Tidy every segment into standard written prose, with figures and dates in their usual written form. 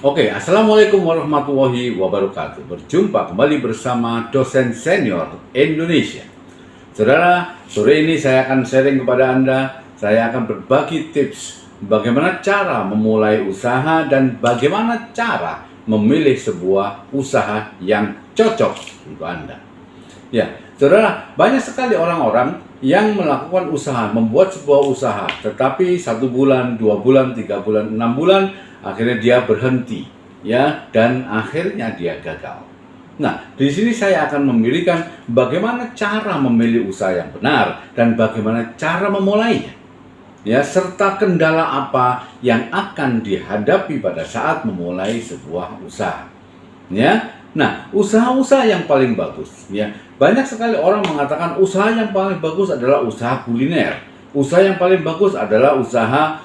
Oke, Assalamualaikum warahmatullahi wabarakatuh. Berjumpa kembali bersama dosen senior Indonesia. Saudara, sore ini saya akan sharing kepada Anda. Saya akan berbagi tips bagaimana cara memulai usaha dan bagaimana cara memilih sebuah usaha yang cocok untuk Anda. Ya, saudara, banyak sekali orang-orang yang melakukan usaha, membuat sebuah usaha, tetapi 1 bulan, 2 bulan, 3 bulan, 6 bulan, akhirnya dia berhenti, ya, dan akhirnya dia gagal. Nah, di sini saya akan memberikan bagaimana cara memilih usaha yang benar dan bagaimana cara memulainya, ya, serta kendala apa yang akan dihadapi pada saat memulai sebuah usaha, ya. Nah, usaha-usaha yang paling bagus, ya. Banyak sekali orang mengatakan usaha yang paling bagus adalah usaha kuliner. Usaha yang paling bagus adalah usaha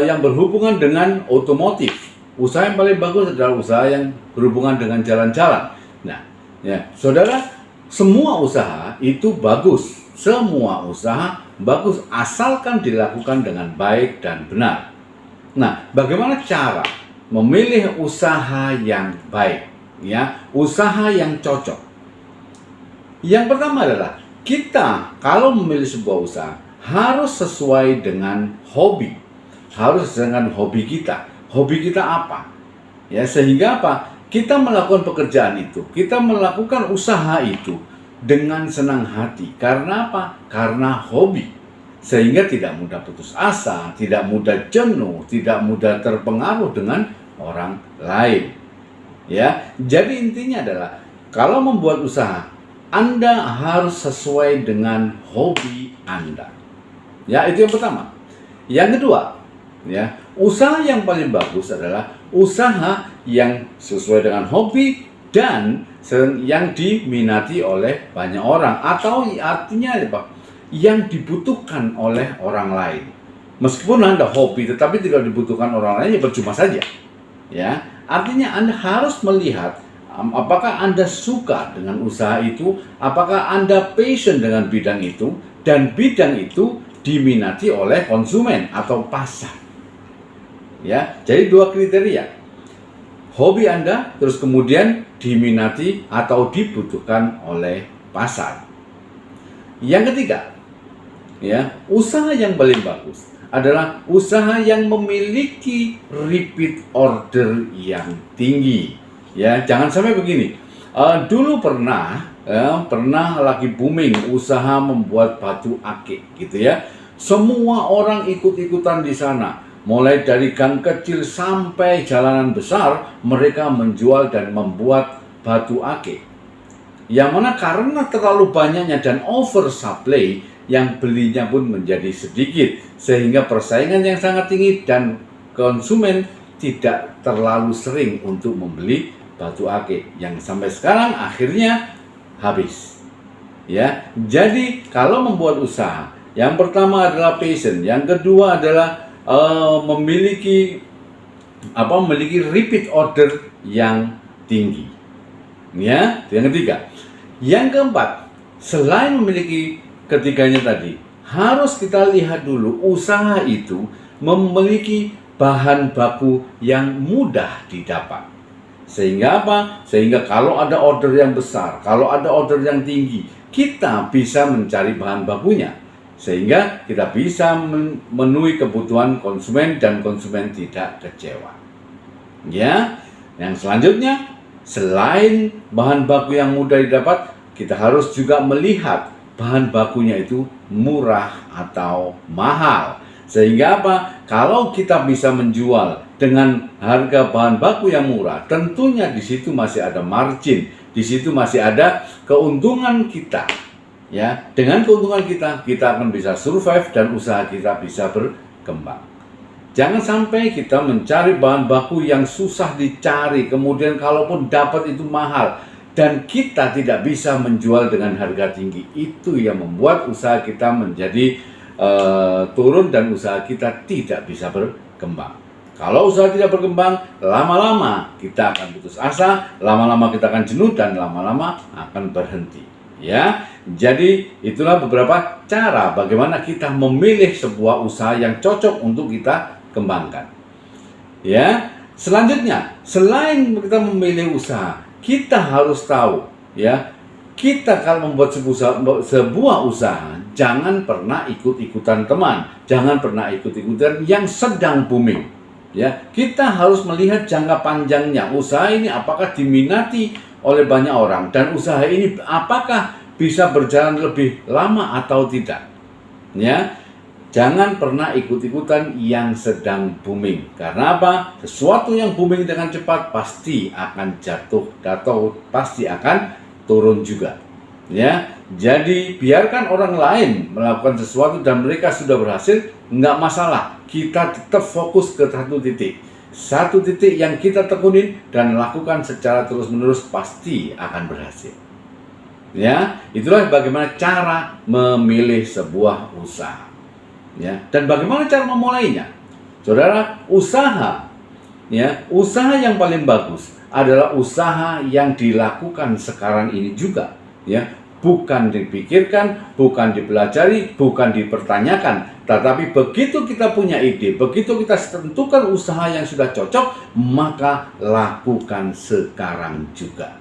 yang berhubungan dengan otomotif. Usaha yang paling bagus adalah usaha yang berhubungan dengan jalan-jalan. Nah, ya, saudara, semua usaha itu bagus. Semua usaha bagus asalkan dilakukan dengan baik dan benar. Nah, bagaimana cara memilih usaha yang baik? Ya, usaha yang cocok. Yang pertama adalah kita kalau memilih sebuah usaha harus sesuai dengan hobi, harus dengan hobi kita. Hobi kita apa? Ya, sehingga apa? Kita melakukan pekerjaan itu, kita melakukan usaha itu dengan senang hati. Karena apa? Karena hobi. Sehingga tidak mudah putus asa, tidak mudah jenuh, tidak mudah terpengaruh dengan orang lain. Ya, jadi intinya adalah kalau membuat usaha, Anda harus sesuai dengan hobi Anda. Ya, itu yang pertama. Yang kedua, ya, usaha yang paling bagus adalah usaha yang sesuai dengan hobi dan yang diminati oleh banyak orang, atau artinya apa? Yang dibutuhkan oleh orang lain. Meskipun Anda hobi tetapi tidak dibutuhkan orang lain, ya percuma saja. Ya, artinya Anda harus melihat apakah Anda suka dengan usaha itu, apakah Anda passion dengan bidang itu, dan bidang itu diminati oleh konsumen atau pasar. Ya, jadi 2 kriteria. Hobi Anda, terus kemudian diminati atau dibutuhkan oleh pasar. Yang ketiga, ya, usaha yang paling bagus adalah usaha yang memiliki repeat order yang tinggi. Ya, jangan sampai begini. Dulu pernah lagi booming usaha membuat batu akik, gitu ya. Semua orang ikut-ikutan di sana. Mulai dari gang kecil sampai jalanan besar, mereka menjual dan membuat batu akik. Yang mana karena terlalu banyaknya dan oversupply, yang belinya pun menjadi sedikit, sehingga persaingan yang sangat tinggi dan konsumen tidak terlalu sering untuk membeli batu akik yang sampai sekarang akhirnya habis. Ya, jadi kalau membuat usaha, yang pertama adalah passion, yang kedua adalah memiliki repeat order yang tinggi. Ya, yang ketiga. Yang keempat, selain memiliki ketiganya tadi, harus kita lihat dulu usaha itu memiliki bahan baku yang mudah didapat. Sehingga apa? Sehingga kalau ada order yang besar, kalau ada order yang tinggi, kita bisa mencari bahan bakunya. Sehingga kita bisa memenuhi kebutuhan konsumen dan konsumen tidak kecewa. Ya, yang selanjutnya, selain bahan baku yang mudah didapat, kita harus juga melihat bahan bakunya itu murah atau mahal. Sehingga apa? Kalau kita bisa menjual dengan harga bahan baku yang murah, tentunya di situ masih ada margin, di situ masih ada keuntungan kita. Ya, dengan keuntungan kita akan bisa survive dan usaha kita bisa berkembang. Jangan sampai kita mencari bahan baku yang susah dicari, kemudian kalaupun dapat itu mahal, dan kita tidak bisa menjual dengan harga tinggi. Itu yang membuat usaha kita menjadi turun dan usaha kita tidak bisa berkembang. Kalau usaha tidak berkembang, lama-lama kita akan putus asa, lama-lama kita akan jenuh, dan lama-lama akan berhenti. Ya, jadi itulah beberapa cara bagaimana kita memilih sebuah usaha yang cocok untuk kita kembangkan. Ya, Selanjutnya, selain kita memilih usaha, kita harus tahu ya, kita kalau membuat sebuah usaha, jangan pernah ikut-ikutan teman, jangan pernah ikut-ikutan yang sedang booming. Ya, kita harus melihat jangka panjangnya. Usaha ini apakah diminati oleh banyak orang, dan usaha ini apakah bisa berjalan lebih lama atau tidak. Ya, jangan pernah ikut-ikutan yang sedang booming. Karena apa? Sesuatu yang booming dengan cepat pasti akan jatuh atau pasti akan turun juga. Ya, jadi biarkan orang lain melakukan sesuatu dan mereka sudah berhasil, nggak masalah. Kita tetap fokus ke satu titik yang kita tekunin dan lakukan secara terus-menerus, pasti akan berhasil. Ya, itulah bagaimana cara memilih sebuah usaha. Ya, dan bagaimana cara memulainya? Saudara, usaha yang paling bagus adalah usaha yang dilakukan sekarang ini juga, ya. Bukan dipikirkan, bukan dipelajari, bukan dipertanyakan, tetapi begitu kita punya ide, begitu kita tentukan usaha yang sudah cocok, maka lakukan sekarang juga.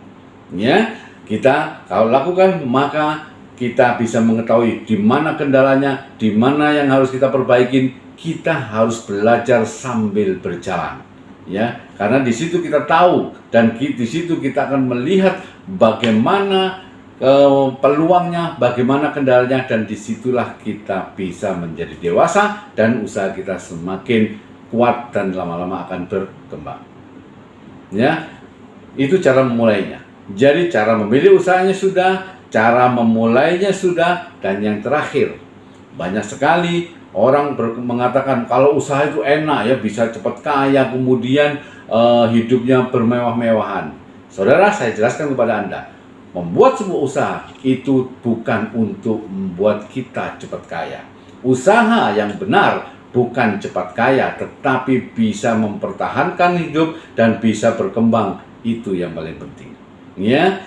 Ya, kita kalau lakukan, maka kita bisa mengetahui di mana kendalanya, di mana yang harus kita perbaikin. Kita harus belajar sambil berjalan, ya, karena di situ kita tahu dan di situ kita akan melihat bagaimana peluangnya, bagaimana kendalanya, dan disitulah kita bisa menjadi dewasa dan usaha kita semakin kuat dan lama-lama akan berkembang. Ya, itu cara memulainya. Jadi cara memilih usahanya sudah, cara memulainya sudah, dan yang terakhir, banyak sekali orang mengatakan kalau usaha itu enak ya, bisa cepat kaya, kemudian hidupnya bermewah-mewahan. Saudara, saya jelaskan kepada Anda, membuat sebuah usaha itu bukan untuk membuat kita cepat kaya. Usaha yang benar bukan cepat kaya, tetapi bisa mempertahankan hidup dan bisa berkembang. Itu yang paling penting. Ya,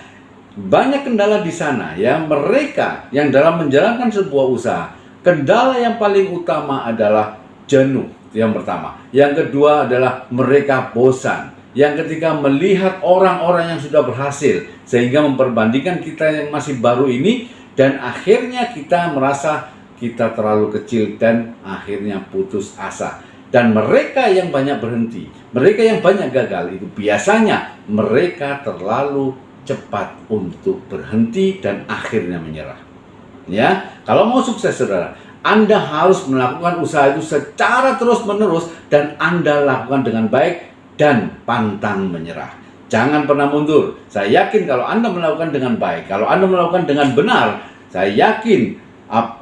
banyak kendala di sana ya, mereka yang dalam menjalankan sebuah usaha, kendala yang paling utama adalah jenuh, yang pertama. Yang kedua adalah mereka bosan. Yang ketiga, melihat orang-orang yang sudah berhasil sehingga memperbandingkan kita yang masih baru ini, dan akhirnya kita merasa kita terlalu kecil dan akhirnya putus asa. Dan mereka yang banyak berhenti, mereka yang banyak gagal, itu biasanya mereka terlalu cepat untuk berhenti dan akhirnya menyerah. Ya, kalau mau sukses saudara, Anda harus melakukan usaha itu secara terus-menerus dan Anda lakukan dengan baik dan pantang menyerah. Jangan pernah mundur. Saya yakin kalau Anda melakukan dengan baik, kalau Anda melakukan dengan benar, saya yakin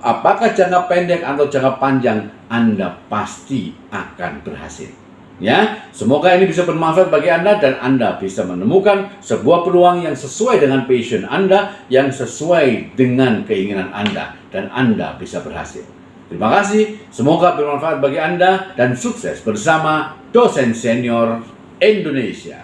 apakah jangka pendek atau jangka panjang, Anda pasti akan berhasil. Ya, semoga ini bisa bermanfaat bagi Anda dan Anda bisa menemukan sebuah peluang yang sesuai dengan passion Anda, yang sesuai dengan keinginan Anda, dan Anda bisa berhasil. Terima kasih, semoga bermanfaat bagi Anda dan sukses bersama Dosen Senior Indonesia.